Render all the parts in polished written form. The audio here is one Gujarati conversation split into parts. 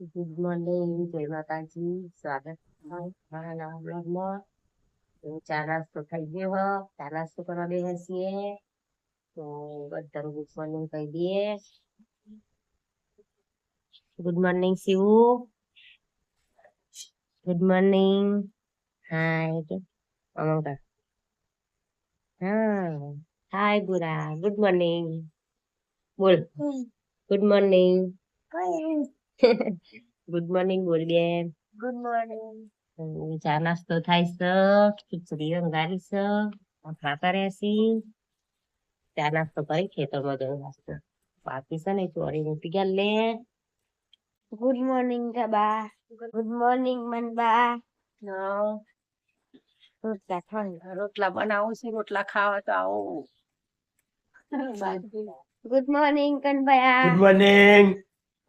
ગુડ મોર્નિંગ, જય માતાજી. સ્વાગત છે મારા નવા બ્લોગમાં. તો ચા નાસ્તો થઈ ગયો હો. ચા નાસ્તો કરવા બેસી છીએ તો બધાને ગુડ મોર્નિંગ કહી દઈએ. Good morning Shivu. Good morning. Hi Amanka. હા હાય ગુરા. ગુડ મોર્નિંગ બોલ. Good morning. ગુડ મોર્નિંગ બોલ બેન. Good morning. ચા નાસ્તો થાય છે. ખીચડી અંગારી છે. ખાતા રહેશી. ચા નાસ્તો કરી ખેતરમાં જવું નાસ્તો બાકી છે ને ચોરી મૂકી ગયા લે. ગુડ મોર્નિંગ બા. ગુડ મોર્નિંગ મનબા. રોટલા ખાવા રોટલા બનાવું છે. રોટલા ખાવા તો આવો. ગુડ મોર્નિંગ કનભાઈ. Good morning.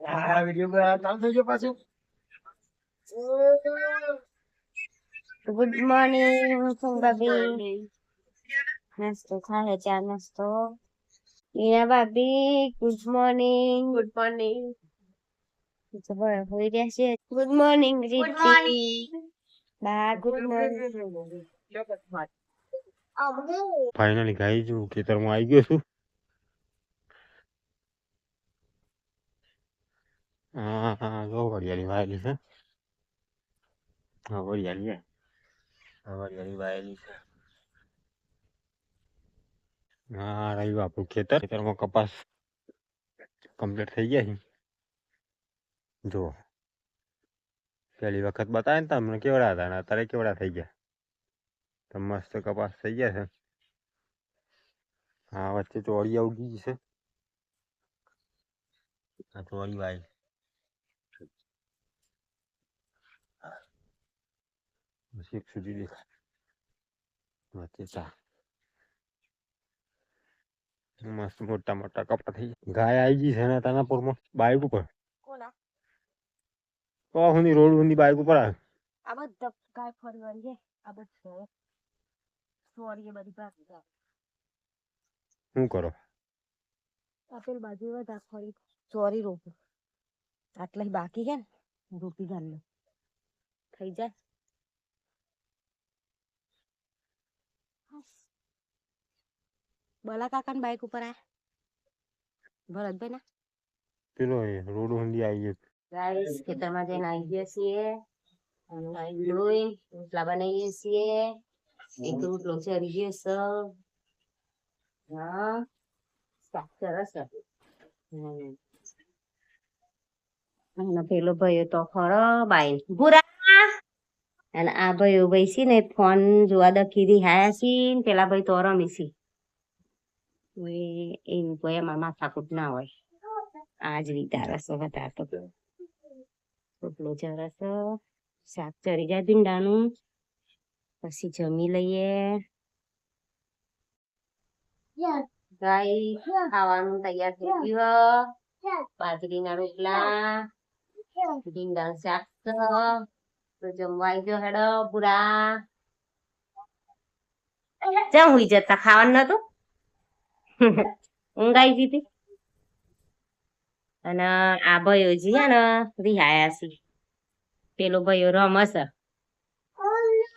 આ વિડિયો ચાલુ થઈ ગયો પાછું. ગુડ મોર્નિંગ ભાભી. નાસ્તો ખાય ચા નાસ્તો. મીરા ભાભી ગુડ મોર્નિંગ. Good morning. હોઈ રહ્યા છે. ગુડ મોર્નિંગ રીતિ. બા ગુડ મોર્નિંગ. ફાઇનલી ગાઈ છું ખેતરમાં આવી ગયો છું. હા જો વરિયાળી વાયેલી છે. હા વરિયાળી વાયેલી છે. હા રહ્યું આપણું ખેતરમાં કપાસ કમ્પ્લીટ થઈ ગયા છે. જો પહેલી વખત બતાવે ને તમને કેવડા હતા ને અત્યારે કેવડા થઈ ગયા. તો મસ્ત કપાસ થઈ ગયા છે. હા વચ્ચે ચોળી ઉગી છે. આ ચોળી વાય એક સુધી દેખાય વચ્ચે ચા મસ્ત મોટા મોટા કપા થઈ ગયા. ગાય આવી ગઈ છે ને તાનાપુરમાં બાઈક ઉપર. હું રોડ ઊંધી બાઈક ઉપર આવે. આ બધા ગાય ફરવાની છે. આ બધા સોરી બધી ભાગી જાય. શું કરો? આપેલ બાજુ બધા ફરી સોરી રોપું. આટલા બાકી છે ને રોપી ગાલ થઈ જાય. બલા કાકા ની બાઈક ઉપર આયા ભરતભાઈ ના પેલો રોડ ઊંધી આવી ગયો. ગાઈસ ખેતરમાં જઈને આવી ગયા છીએ. રોટલા બનાવીએ છીએ. એક રોટલો ચરી ગયો છે. હા શાક સરસ અને પેલો ભાઈ તો ખરો બાઈ ભૂરા અને આ ભાઈ બેસી ને ફોન જોવા દખી હાયા સી પેલા ભાઈ તો રમી સી એવું કોઈ એમાં માથાકૂટ ના હોય. આજ રીતે રસો વધારે તો રોટલો ચરસ શાક ચરી જાય ભીંડાનું પછી જમી લઈએ. ગાઈસ ખાવાનું તૈયાર થઈ ગયું. બાજરીના રોટલા ભીંડાનું શાક તો જમવા આવી ગયો. હેડો પૂરા ક્યાં હુઈ જતા ખાવાનું નતું. ઊંઘ આવી ગઈ. અને આ ભાઈઓ જે હે ને રિહાયા છે. પેલો ભાઈઓ રમસ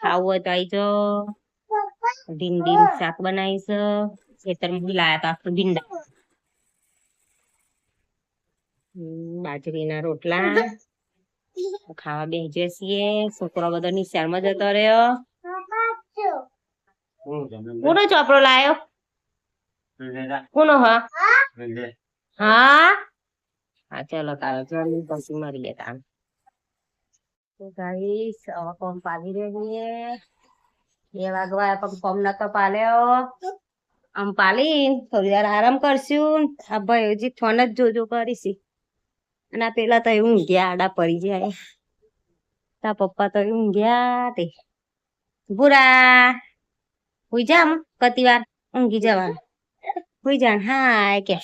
ખાવું હોય તો આઈ જો. ભીંડી શાક બનાવીશ. ખેતરમાં બી લાયા તો આખું ભીંડા. બાજરીના રોટલા ખાવા બેસી છીએ. છોકરો બધો નિશાળમાં જતો રહ્યો. કોનો ચોપડો લાયો? કોનો હા હા ચલો તારે જલ્દી પછી મળીએ તાર. તો ગાઈસ હવે કોમ પાડી રહીએ. 2 વાગવા પણ કોમ નતો પાલ્યો. આમ પાલી થોડી વાર આરામ કરશું. આ ભાઈ હજી ફોન જ જોજો કરીશી. અને પેલા તો ઊંઘ્યા આડા પડી જાય. તા પપ્પા તો ઊંઘ્યા તે બુરા હુઈ જા કતી વાર ઊંઘી જવાનું. હુઈ જા હાય કે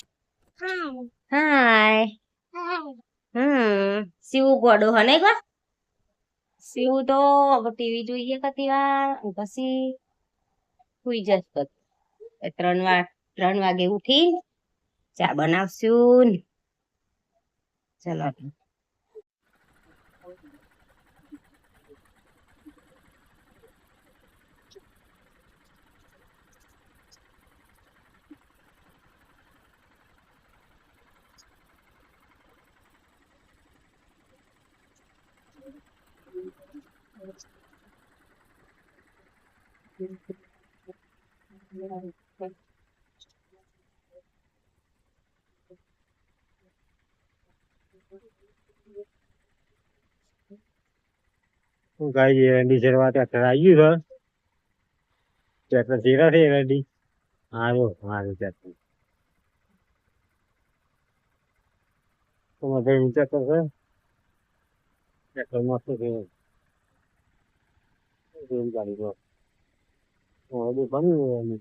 હાય. શિવ ગોડો હને ગો. શિવ તો ટીવી જોઈએ કતી વાર પછી હુઈ જશે. 3 વાગે ઉઠી ચા બનાવશું. ચલો ગાઈ એરંડી શેરવા ટ્રેક્ટર આવી ગયું છે ટ્રેક્ટર શેરા છે એરંડી આવ્યો મારું ટ્રેક્ટર તો ભાઈ ઊંચા કરશે ટ્રેક્ટર મસ્ત છે ગાડી તો બન્યું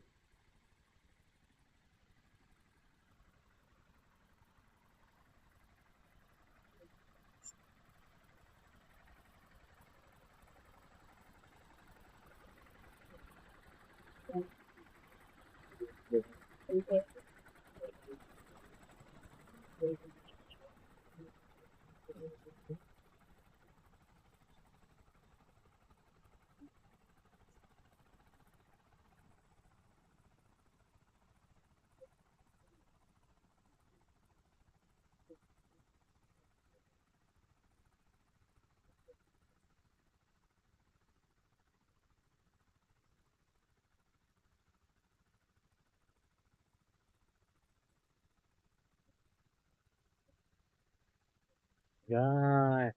જાય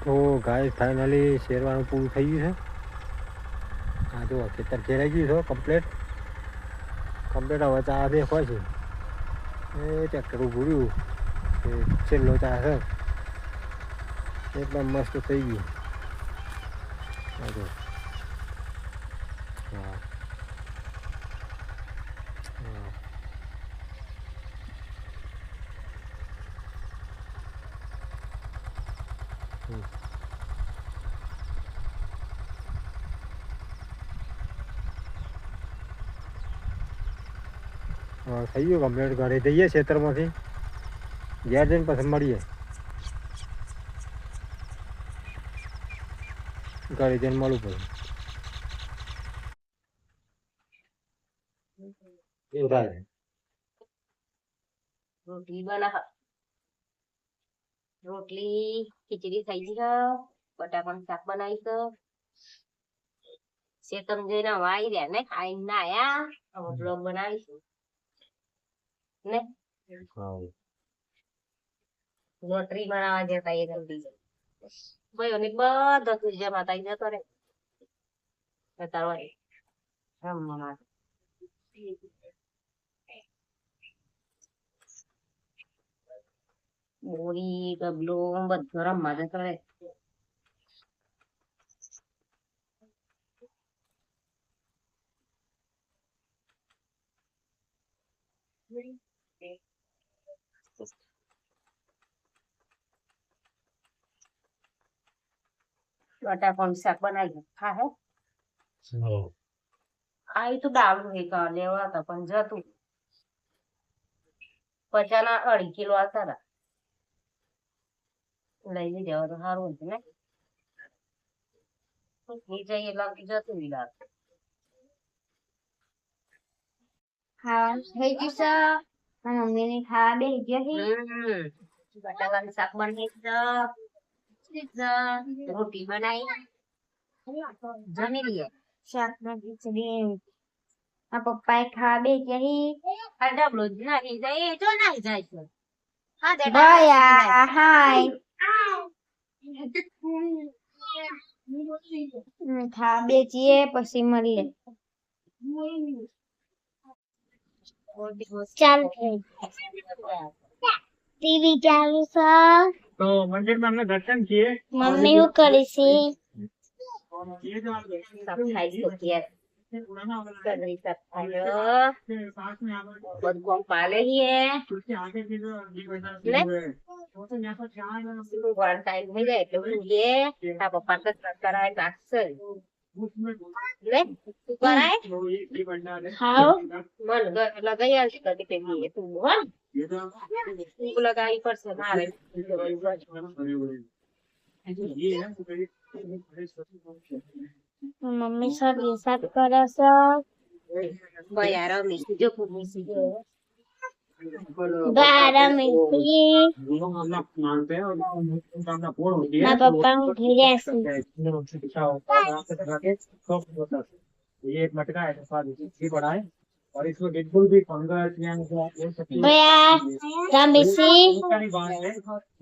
તો ગાય ફાઇનલી શેરવાનું પૂરું થઈ ગયું છે હા જો ખેતર ઘેરાઈ ગયું છે કમ્પ્લેટ હવે ચા બે હોય છે એ ટ્રેક્ટર ઊભું રહ્યું છેલ્લો ચા છે એકદમ મસ્ત થઈ ગયું હા જો હા થઈ ગયું કમ્પ્લેટ ઘરે જઈએ ખેતરમાંથી ઘેર જઈને પછી મળીએ ઘરે જઈને મળવું પડે એવું થાય રોટલી બના રોટલી ખીચડી થઈ ગઈ છે બટાકાનું શાક બનાવી છે શેતમ જઈને વાઈ રહ્યા ને ખાઈ ના આયા હવે બ્લોગ બનાવીશું ને રોટલી બનાવવા જતા એ જલ્દી ભાઈ ને બધા સૂર્ય માતા જતો રે રમવા બોરી ડબલો બધો રમવા જતો રે બટાકાનું શાક બનાવી હા હે આ તો ડાળું એક લેવા હતા પણ જતું 50 2.5 કિલો હતા લઈને જવા તો સારું હતું ને જઈએ લાગી જતું વિલાસ હા થઈ ગયું છે મારી મમ્મીને ખાવા બેસી ગયા છે બટાકાનું શાક બનાવી રોટી બનાવી જમી લઈએ શાક ના ખીચડી આ પપ્પાએ ખાવા બેસી ગયા છે આ ડબલો જ નાખી જાય એ જો નાખી જાય છે બયા હાય ખા બેચીએ પછી મળીએ ચાલ ટીવી ચાલુ છે तो मंदिर में हमने दर्शन किए મમ્મી શું કરી છે ये जो आप સફાઈ સુથિયાર पुराना वाला સગડી સફાઈઓ है, पास में यहाँ पर બધું કોમ પાલે હીએ उसके आगे की जो ये बना ले। वो तो यहाँ पर चार વાર ટાઈમ થઈ જાય એટલે ઊંઘીએ તારા પપ્પા કસરત કરાય નાખશે उसमें લે તું કરાય तो ये भंडार है ખાઓ મન લગાઈ આવશે કદી પેલી તું બોલ ये तो તું લગાવી પડશે મારે ये है तो कहीं મમ્મી સબજી સાફ કરે છે બયા રમી જો પૂછી જો બા રમી છે दोनों हम लोग मानते हैं और उनका अपना पोल होती है મારા પપ્પા ઊંઘી ગયા છે ये एक मटका है स्वाद भी बड़ा है और इसमें बिल्कुल भी फंगस या ये सब चीज़ બયા રમી છે उसका नहीं बात है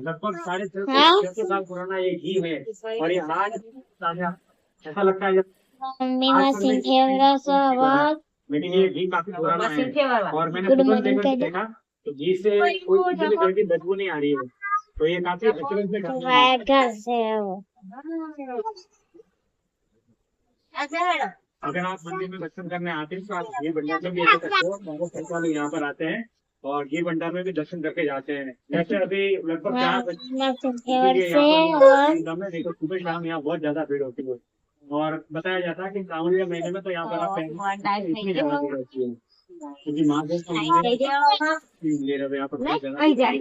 लगभग 650 हाँ? साल पुराना ये घी है और ये आज ताजा ऐसा लगता है મમ્મી મશીન ફેરવે છે હવે लेकिन ये घी काफी पुराना મશીન है ફેરવા और मैंने गुड खुद मॉर्निंग देखा कह दे। देखा तो घी से कोई किसी भी तरह की बदबू नहीं आ रही है तो ये काफी अच्छे से काम है। વાય ઘસે હવે अगर आप मंदिर में दर्शन करने आते हैं तो आप घी भंडार में भी ऐसे करते हो बहुत संख्या लोग यहाँ पर आते हैं और घी भंडार में भी दर्शन करके जाते हैं जैसे अभी लगभग 4 बजे મશીન ये ફેરવે यहाँ છે पर હવે एकदम है, देखो सुबह शाम यहाँ बहुत ज्यादा भीड़ होती है और बताया जाता है कि सावन के महीने में तो यहाँ पर आप इतनी ज्यादा भीड़ होती है क्योंकि महादेव को થઈ જાઓ ले रहे हो यहाँ पर बहुत ज्यादा आई जाए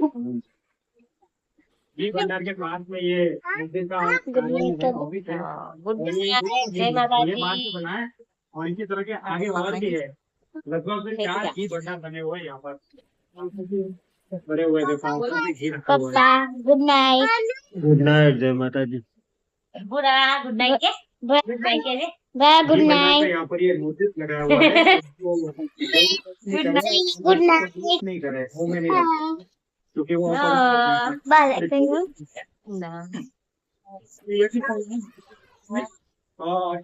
घी भंडार के पास में ये मंदिर का ऑफिस है ગુડ और મોર્નિંગ જય ये बांध के માતાજી बना है और इसी तरह के आगे और भी है लगभग 4 घी भंडार बने हुए हैं यहाँ पर बड़े हुए थे घी रखा हुआ है પપ્પा ગુડ નાઇટ गुड नाइट जय माता जी બુરા ગુડ નાઈટ કે ગુડ નાઈટ કે બા ગુડ घी भंडार નાઇટ का यहाँ पर ये नोटिस लगाया हुआ है ગુડ નાઇટ नहीं करे वो में नहीं रखे, क्योंकि वो બા કહીએ ના और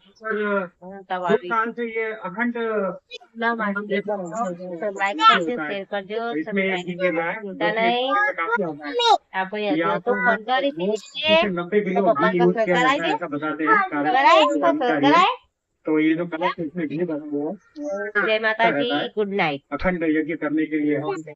તમારી साल से ये अखंड ના મારી લાઈક કરજો શેર કરજો इसमें ये घी के रहा है चिंता नहीं काफी होता है આપણે यहाँ હજુ તો पर ફોન કરી દીધી 90 किलो पापा घी का यूज किया जाता कराए है ऐसा बताते हैं कराए जानकारी है। कराए तो ये जो कलश इसमें घी बना हुआ है જય માતાજી ગુડ નાઈટ अखंड यज्ञ करने के लिए